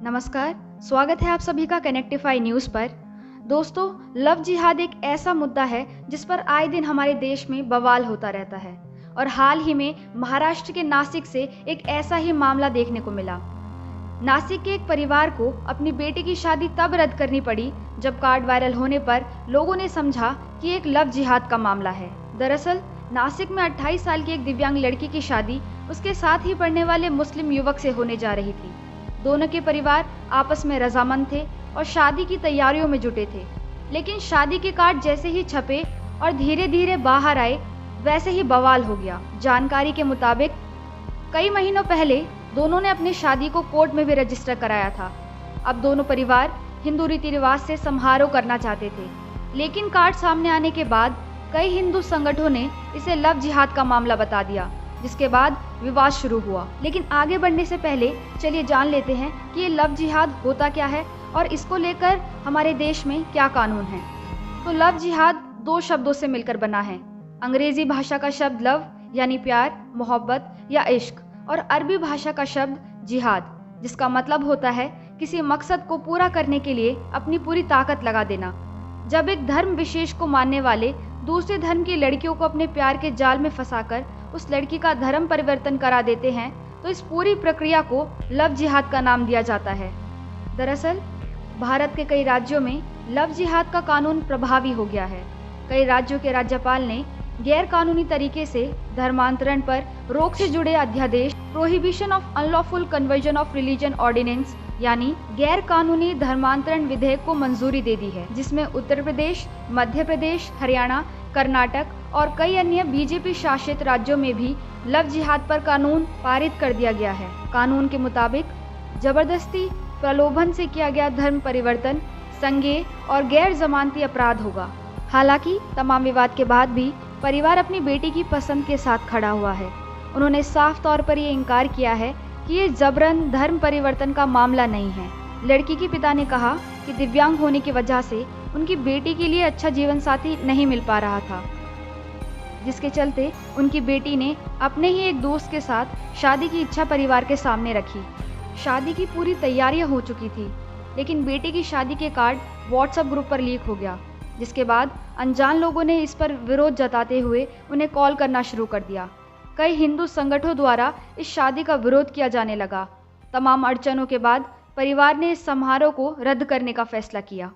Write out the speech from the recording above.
नमस्कार, स्वागत है आप सभी का कनेक्टिफाई न्यूज़ पर। दोस्तों, लव जिहाद एक ऐसा मुद्दा है जिस पर आए दिन हमारे देश में बवाल होता रहता है और हाल ही में महाराष्ट्र के नासिक से एक ऐसा ही मामला देखने को मिला। नासिक के एक परिवार को अपनी बेटी की शादी तब रद्द करनी पड़ी जब कार्ड वायरल होने पर लोगों ने समझा कि एक लव जिहाद का मामला है। दरअसल नासिक में 28 साल की एक दिव्यांग लड़की की शादी उसके साथ ही पढ़ने वाले मुस्लिम युवक से होने जा रही थी। दोनों के परिवार आपस में रजामंद थे और शादी की तैयारियों में जुटे थे, लेकिन शादी के कार्ड जैसे ही छपे और धीरे धीरे बाहर आए वैसे ही बवाल हो गया। जानकारी के मुताबिक कई महीनों पहले दोनों ने अपनी शादी को कोर्ट में भी रजिस्टर कराया था। अब दोनों परिवार हिंदू रीति रिवाज से समारोह करना चाहते थे, लेकिन कार्ड सामने आने के बाद कई हिंदू संगठनों ने इसे लव जिहाद का मामला बता दिया, जिसके बाद विवाद शुरू हुआ। लेकिन आगे बढ़ने से पहले चलिए जान लेते हैं कि ये लव जिहाद होता क्या है और इसको लेकर हमारे देश में क्या कानून है। तो लव जिहाद दो शब्दों से मिलकर बना है। अंग्रेजी भाषा का शब्द लव यानी प्यार, मोहब्बत या इश्क, और अरबी भाषा का शब्द जिहाद, जिसका मतलब होता है किसी मकसद को पूरा करने के लिए अपनी पूरी ताकत लगा देना। जब एक धर्म विशेष को मानने वाले दूसरे धर्म की लड़कियों को अपने प्यार के जाल में फंसाकर उस लड़की का धर्म परिवर्तन करा देते हैं, तो इस पूरी प्रक्रिया को लव जिहाद का नाम दिया जाता है। दरअसल भारत के कई राज्यों में लव जिहाद का कानून प्रभावी हो गया है। कई राज्यों के राज्यपाल ने गैर कानूनी तरीके से धर्मांतरण पर रोक से जुड़े अध्यादेश prohibition of unlawful conversion of religion ordinance यानी गैर कानूनी धर्मांतरण विधेयक को मंजूरी दे दी है, जिसमें उत्तर प्रदेश, मध्य प्रदेश, हरियाणा, कर्नाटक और कई अन्य बीजेपी शासित राज्यों में भी लव जिहाद पर कानून पारित कर दिया गया है। कानून के मुताबिक जबरदस्ती प्रलोभन से किया गया धर्म परिवर्तन संज्ञेय और गैर जमानती अपराध होगा। हालांकि तमाम विवाद के बाद भी परिवार अपनी बेटी की पसंद के साथ खड़ा हुआ है। उन्होंने साफ तौर पर ये इनकार किया है कि ये जबरन धर्म परिवर्तन का मामला नहीं है। लड़की के पिता ने कहा कि दिव्यांग होने की वजह से उनकी बेटी के लिए अच्छा जीवन साथी नहीं मिल पा रहा था, जिसके चलते उनकी बेटी ने अपने ही एक दोस्त के साथ शादी की इच्छा परिवार के सामने रखी। शादी की पूरी तैयारियां हो चुकी थी, लेकिन बेटी की शादी के कार्ड व्हाट्सएप ग्रुप पर लीक हो गया, जिसके बाद अनजान लोगों ने इस पर विरोध जताते हुए उन्हें कॉल करना शुरू कर दिया। कई हिंदू संगठनों द्वारा इस शादी का विरोध किया जाने लगा। तमाम अड़चनों के बाद परिवार ने इस समारोह को रद्द करने का फैसला किया।